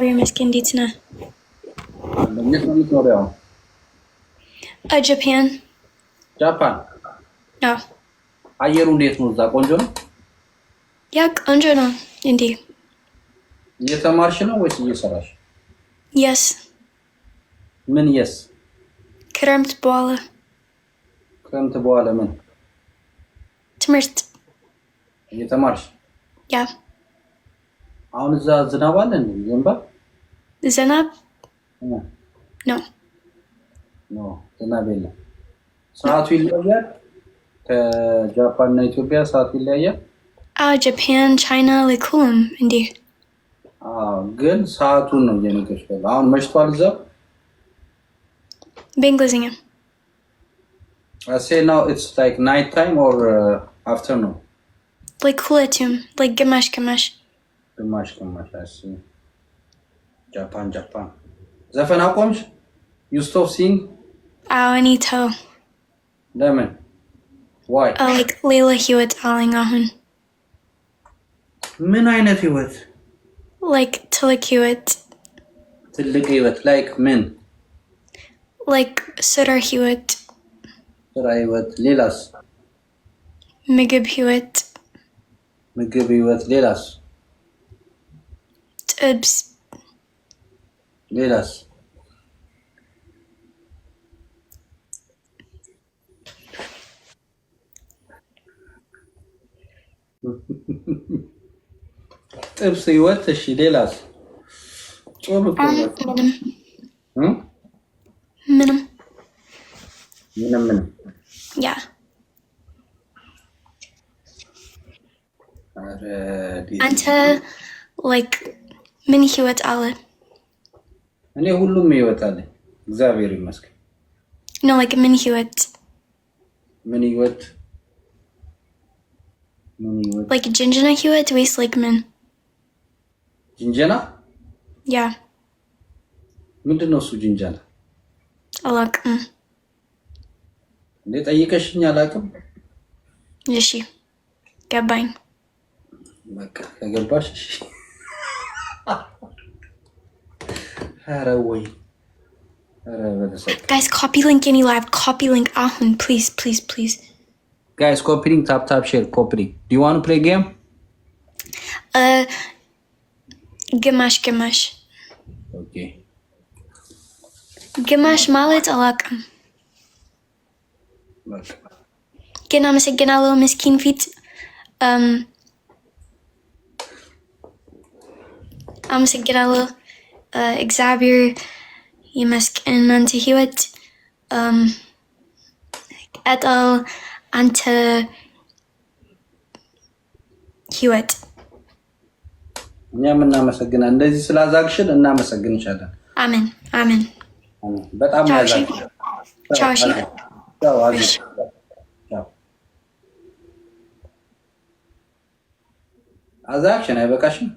እግዚአብሔር ይመስገን። እንዴት ነህ? የት ነው የምትኖሪው? ጃፓን። ጃፓን። አዎ። አየሩ እንዴት ነው? እዛ ቆንጆ ነው? ያ ቆንጆ ነው። እንዴ እየተማርሽ ነው ወይስ እየሰራሽ? የስ። ምን የስ? ክረምት በኋላ። ክረምት በኋላ ምን? ትምህርት እየተማርሽ? ያ። አሁን እዛ ዝናብ አለ እንዴ? ዝናብ? ዝናብ ነው። ዝናብ የለም። ሰዓቱ ይለያል? ከጃፓን እና ኢትዮጵያ ሰዓቱ ይለያል? ጃፓን፣ ቻይና ሁሉም እንዴ። ግን ሰዓቱን ነው እየነገርሽ ያለው። አሁን መሽቷል እዛ? በእንግሊዝኛ I say now it's like night time or afternoon? ሁለቱም ግማሽ ግማሽ። ግማሽ ግማሽ። ጃፓን ዘፈን አቆምሽ? You stop sing? እኔ ተው። ለምን? Why? ሌላ ህይወት አለኝ አሁን። ምን አይነት ህይወት? ትልቅ ህይወት። ትልቅ ህይወት like ምን? ስራ ህይወት። ስራ ህይወት። ሌላስ? ምግብ ህይወት። ምግብ ህይወት። ሌላስ? ጥብስ። ሌላስ? ጥብስ ህይወት። እሺ ሌላስ? ጾም እኮ ምንም ያ። አንተ ምን ህይወት አለ? እኔ ሁሉም ህይወት አለኝ እግዚአብሔር ይመስገን። ነው ምን ህይወት? ምን ህይወት? ጅንጀና ህይወት ወይስ ምን? ጅንጀና? ያ። ምንድን ነው እሱ ጅንጀና? አላውቅም። እንዴ ጠይቀሽኝ አላውቅም? እሺ ገባኝ። በቃ ከገባሽ እሺ። ኧረ ወይ Guys, copy link any live. Copy link ahun. Please. Guys, copy link, tap, share, copy link. Do you want to play a game? ግማሽ። Okay. ግማሽ ማለት አላውቅም። ግን አመሰግናለሁ ምስኪን ፊት። አመሰግናለሁ። እግዚአብሔር ይመስገን። እናንተ ህይወት ቀጠል። አንተ ህይወት። እኛም እናመሰግናለን። እንደዚህ ስላዛግሽን እናመሰግንሻለን። አሜን። በጣም ያዛግ። ቻው። እሺ ቻው። አዛግሽን አይበቃሽም?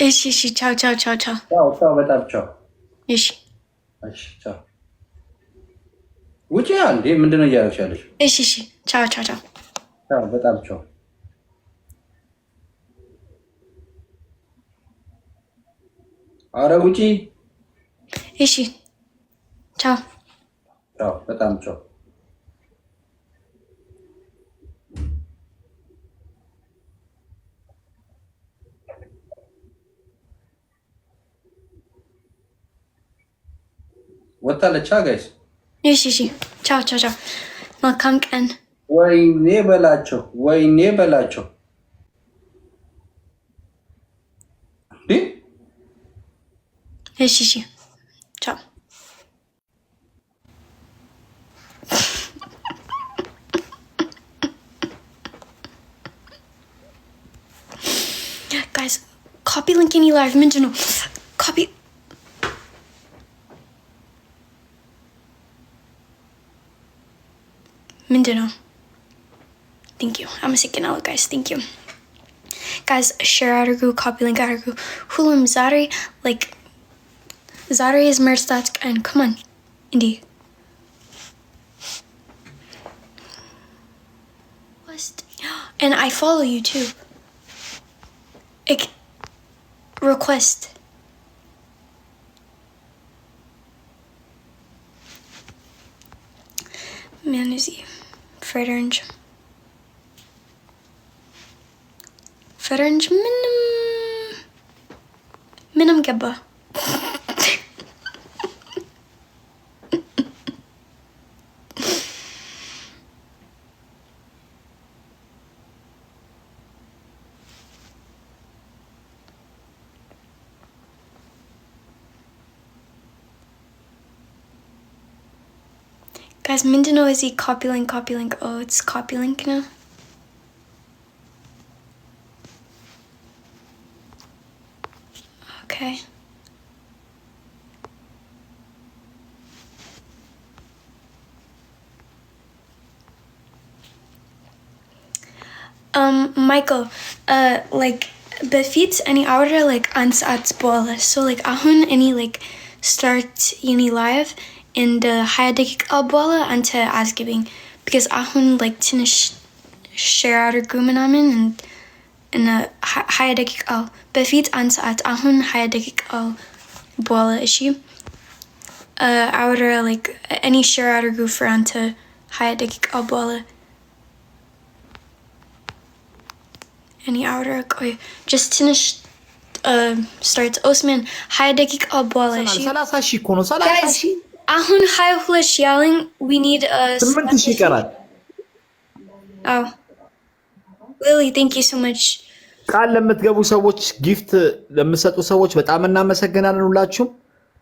እሺ ቻው። ቻው። በጣም ቻው። እሺ ቻው። ውጪ አንዴ። ምንድነው እያደረግሽ ያለሽ? እሺ ቻው። ቻው። በጣም ቻው። ኧረ ውጪ። እሺ ቻው። በጣም ቻው። ወጣለች ጋይስ። እሺ ቻው። መልካም ቀን። ወይኔ በላቸው። እሺ ቻው። Guys, copy link any live. ምንድነው? Copy. ምንድነው? Thank you. አመሰግናለሁ guys. Thank you. Guys, share አድርጉ, copy link አድርጉ። ሁሉም ዛሬ is ምርጫት ቀን. Come on. እንዴ and I follow you too. Request. Man is ፈረንጅ ምንም ገባ Guys, ምንድነው እዚህ copy link? Oh, it's copy link now. Okay. Michael, like በፊት እኔ አወራ like አንድ ሰዓት በኋላ so like አሁን እኔ like start የኔ live and 20 ደቂቃ በኋላ አንተ አስገቢኝ because አሁን like ትንሽ share አድርጉ ምናምን እና 20 ደቂቃ በፊት አንድ ሰዓት አሁን 20 ደቂቃ በኋላ እሺ አወራ like እኔ share አድርጉ for አንተ 20 ደቂቃ በኋላ Any outer ቆይ just ትንሽ start ኦስማን 20 ደቂቃ በኋላ እሺ 30 ሺህ እኮ ነው 30 ሺህ አሁን 22 ያለኝ we need 8 ሺህ ይቀራል Oh Lily thank you so much ቃል ለምትገቡ ሰዎች ጊፍት ለምትሰጡ ሰዎች በጣም እናመሰግናለን ሁላችሁም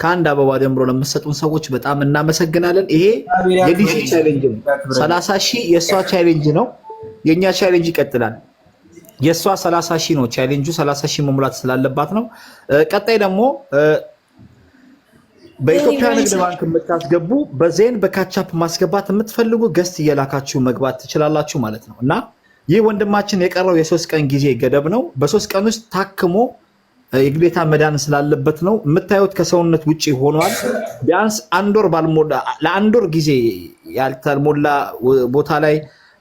ከአንድ አበባ ደምሮ ለምትሰጡን ሰዎች በጣም እናመሰግናለን ይሄ የዲሽ ቻሌንጅ ነው 30 ሺህ የሷ ቻሌንጅ ነው የኛ ቻሌንጅ ይቀጥላል የሷ 30 ሺህ ነው ቻሌንጁ 30 ሺህ መሙላት ስላለባት ነው ቀጣይ ደግሞ በኢትዮጵያ ንግድ ባንክ የምታስገቡ በዜን በካቻፕ ማስገባት የምትፈልጉ ገስት እየላካችሁ መግባት ትችላላችሁ ማለት ነው እና ይህ ወንድማችን የቀረው የ3 ቀን ጊዜ ገደብ ነው በ3 ቀን ውስጥ ታክሞ የግዴታ መዳን ስላለበት ነው የምታዩት ከሰውነት ውጪ ሆኗል ቢያንስ አንድ ወር ባልሞላ ለአንድ ወር ጊዜ ያልተሞላ ቦታ ላይ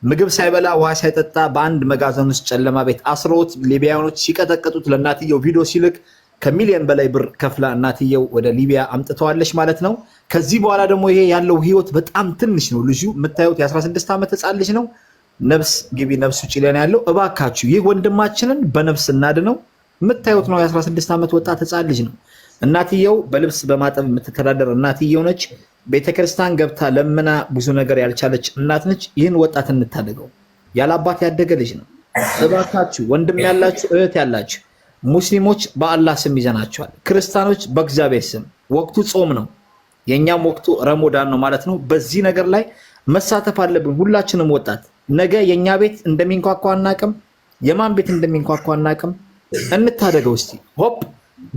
ምግብ ሳይበላ ውሃ ሳይጠጣ በአንድ መጋዘን ውስጥ ጨለማ ቤት አስሮት ሊቢያኖች ሲቀጠቅጡት ለናትየው ቪዲዮ ሲልክ ከሚሊዮን በላይ ብር ከፍላ እናትየው ወደ ሊቢያ አምጥተዋለች ማለት ነው ከዚህ በኋላ ደግሞ ይሄ ያለው ህይወት በጣም ትንሽ ነው ልጁ የምታዩት የ16 ዓመት ህፃን ልጅ ነው ነፍስ ግቢ ነፍስ ውጪ ላይ ያለው እባካችሁ ይህ ወንድማችንን በነፍስ እናድነው የምታዩት ነው የ16 ዓመት ወጣት ህፃን ልጅ ነው እናትየው በልብስ በማጠብ የምትተዳደር እናትየው ነች ቤተክርስቲያን ገብታ ለምና ብዙ ነገር ያልቻለች እናት ነች ይህን ወጣት እንታደገው ያላባት ያደገ ልጅ ነው እባካችሁ ወንድም ያላችሁ እህት ያላችሁ ሙስሊሞች በአላህ ስም ይዘናቸዋል ክርስቲያኖች በእግዚአብሔር ስም ወቅቱ ጾም ነው የኛም ወቅቱ ረመዳን ነው ማለት ነው በዚህ ነገር ላይ መሳተፍ አለብን ሁላችንም ወጣት ነገ የኛ ቤት እንደሚንኳኳ አናቅም የማን ቤት እንደሚንኳኳ አናቅም እንታደገው እስቲ ሆፕ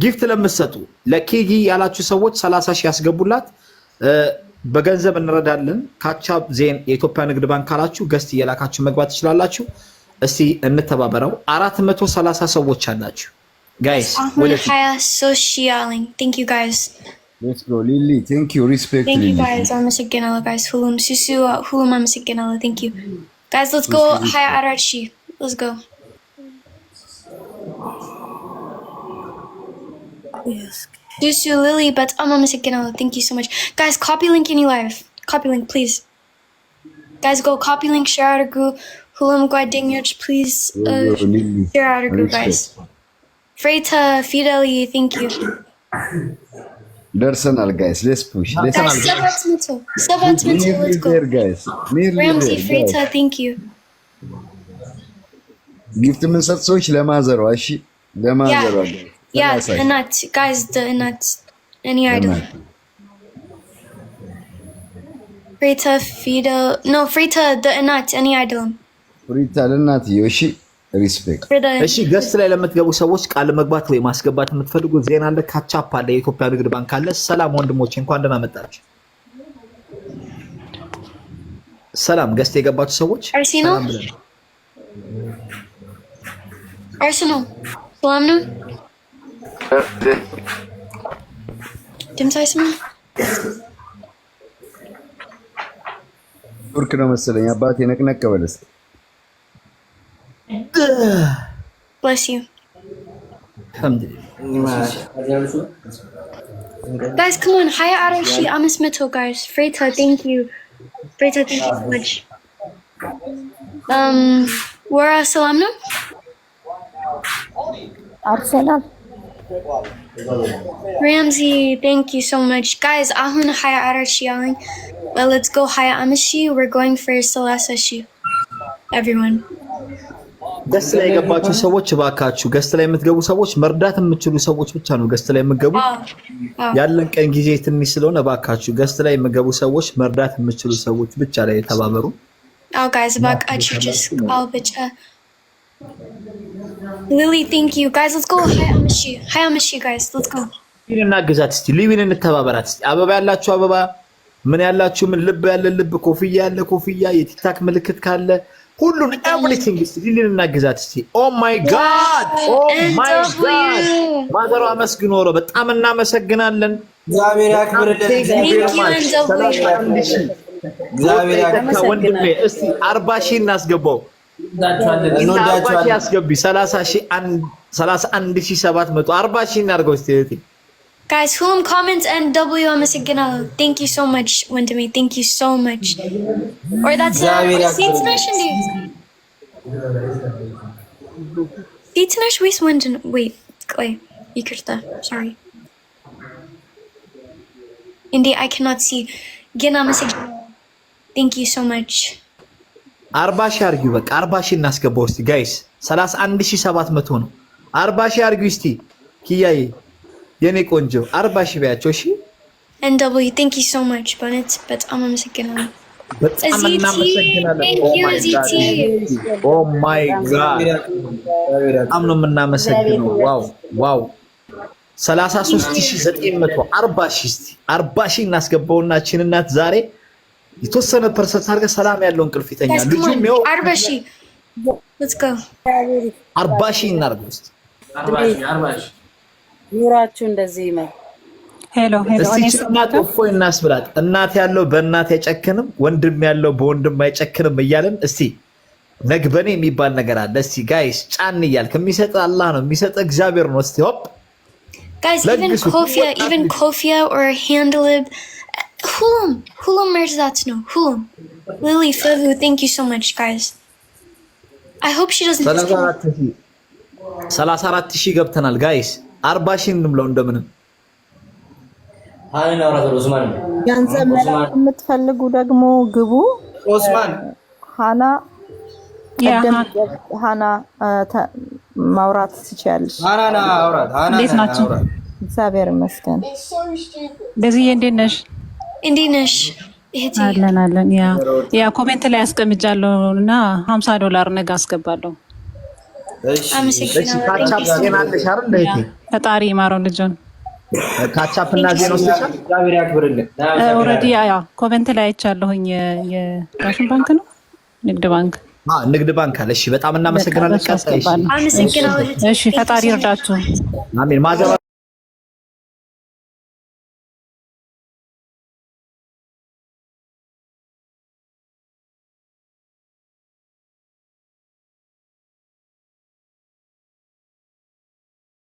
ጊፍት ለምትሰጡ ለኬጊ ያላችሁ ሰዎች 30 ሺህ ያስገቡላት በገንዘብ እንረዳለን ካቻፕ ዜን የኢትዮጵያ ንግድ ባንክ ካላችሁ ገስት እየላካችሁ መግባት ትችላላችሁ እስቲ እንተባበረው 430 ሰዎች አላችሁ ጋይስ ወደ 23 ሺህ ያለኝ thank you guys Let's go, Lily. Thank you. Respect, Thank Lily. you guys. አመሰግናለሁ guys. ሁሉም ሱሱ ሁሉም አመሰግናለሁ. Thank you. Guys, let's go. Haya Arashi. Let's go. Yes. Susu Lily, but አመሰግናለሁ. Thank you so much. Guys, copy link any live. Copy link, please. Guys, go copy link, share out a group. ሁሉም ጓደኞች, please share out a group, guys. Freita, Fideli, thank you. Personal, guys. Let's push. Let's Guys, Sabat Mental, let's go. there, guys. Nearly Ramsey, there, Freita, guys. thank you. Gift የምንሰጥ ሰዎች ለማዘሯ እሺ ለማዘሯ Yeah, እናት guys, the እናት any idol. Freita, Fidel, no, Freita, the እናት any idol. ፍሪታ ለእናትዬው እሺ ሪስፔክት እሺ ገስት ላይ ለምትገቡ ሰዎች ቃል መግባት ወይ ማስገባት የምትፈልጉ ዜና አለ ካቻፕ አለ የኢትዮጵያ ንግድ ባንክ አለ ሰላም ወንድሞቼ እንኳን ደህና መጣችሁ ሰላም ገስት የገባችሁ ሰዎች ሰላም ብለን Arsenal ሰላም ነው ድምፅ አይሰማም ቱርክ ነው መሰለኝ አባቴ ነቅነቅ በለስ Bless you. Guys, come on. Haya Arashi, 500 guys. Freita, thank you. Brita, thank you so much. Wara salam no? Arsenal. Ramsey, thank you so much. Guys, ahun haya arashi yelling. Well, let's go haya amashi. We're going for Salasashi. Everyone. ገስት ላይ የገባችሁ ሰዎች እባካችሁ ገስት ላይ የምትገቡ ሰዎች መርዳት የምትችሉ ሰዎች ብቻ ነው ገስት ላይ የምትገቡ። ያለን ቀን ጊዜ ትንሽ ስለሆነ እባካችሁ ገስት ላይ የምትገቡ ሰዎች መርዳት የምትችሉ ሰዎች ብቻ ላይ ተባበሩ። Guys, እባካችሁ just call bitch. Lily, thank you. Guys, let's go haya amashi guys. Let's go. ሊዊን እናግዛት እስቲ። ሊዊን እንተባበራት እስቲ። አበባ ያላችሁ አበባ፣ ምን ያላችሁ ምን፣ ልብ ያለ ልብ፣ ኮፍያ ያለ ኮፍያ፣ የቲክታክ ምልክት ካለ ሁሉን ኤቭሪቲንግ እስቲ ሊሊን እናግዛት እስቲ። ኦ ማይ ጋድ ኦ ማይ ጋድ ማዘሯ አመስግኖ ነው። በጣም እናመሰግናለን። እግዚአብሔር ያክብርልን። እግዚአብሔር ያክብርልን ወንድሜ። እስቲ 40,000 እናስገባው። እንወዳችኋለን። ያስገቢ 31,700 40,000 እናድርገው እስቲ እህቴ። Guys, whom comments and W amasigana. Thank you so much, Wendemi. Thank you so much. Or that's seats nash and seats nash wait, Ikerta. Sorry. Indeed, I cannot see. Gina amasigana. Thank you so much. 40,000 አርጊው በቃ 40,000 እናስገባው እስቲ ጋይስ 31,700 ነው። 40,000 አርጊው እስቲ ኪያዬ የኔ ቆንጆ 40,000 ቢያቸው እሺ። NW, thank you so much, Bonnet. But I'm amasigana. በጣም እናመሰግናለን። ኦ ማይ ጋድ በጣም ነው የምናመሰግነው። ዋው ዋው 33,940 እስቲ 40,000 እናስገባውና እቺን እናት ዛሬ የተወሰነ ፐርሰንት አድርገ ሰላም ያለው እንቅልፍ ይተኛል። ልጁም ነው 40,000. Let's go. 40,000 እናርግ እስቲ 40,000 ኑራችሁ እንደዚህ ይመር። ሄሎ እስቲ እናት እፎይ እናስብላት። እናት ያለው በእናት አይጨክንም፣ ወንድም ያለው በወንድም አይጨክንም እያለን እስቲ ነግበኔ የሚባል ነገር አለ። እስቲ ጋይስ ጫን እያልክ የሚሰጥ አላህ ነው፣ የሚሰጥ እግዚአብሔር ነው። እስቲ ሆፕ Guys, even kofia or handlib. Hulum merzats no. Hulum. Lily Favu, thank you so much, guys. I hope she doesn't 34,000 ገብተናል ጋይስ 40,000 እንብለው እንደምንም። ገንዘብ መላክ የምትፈልጉ ደግሞ ግቡ። ኦስማን ሃና ማውራት ትችያለሽ። ሃና አውራት። እንዴት ናችሁ? እግዚአብሔር ይመስገን። በዚህ እንዴት ነሽ? እንዴት ነሽ? አለን። ያ ኮሜንት ላይ አስቀምጫለሁ እና $50 ነገ አስገባለሁ። ፈጣሪ ይማረው ልጁን። ካቻፕ እና ዜና ውስጥ እግዚአብሔር ያክብርልን። ኦልሬዲ ኮሜንት ላይ አይቻለሁኝ። የዳሽን ባንክ ነው ንግድ ባንክ ንግድ ባንክ አለ። እሺ በጣም እናመሰግናለን። እሺ ፈጣሪ ይርዳችሁ። አሜን። ማዘባ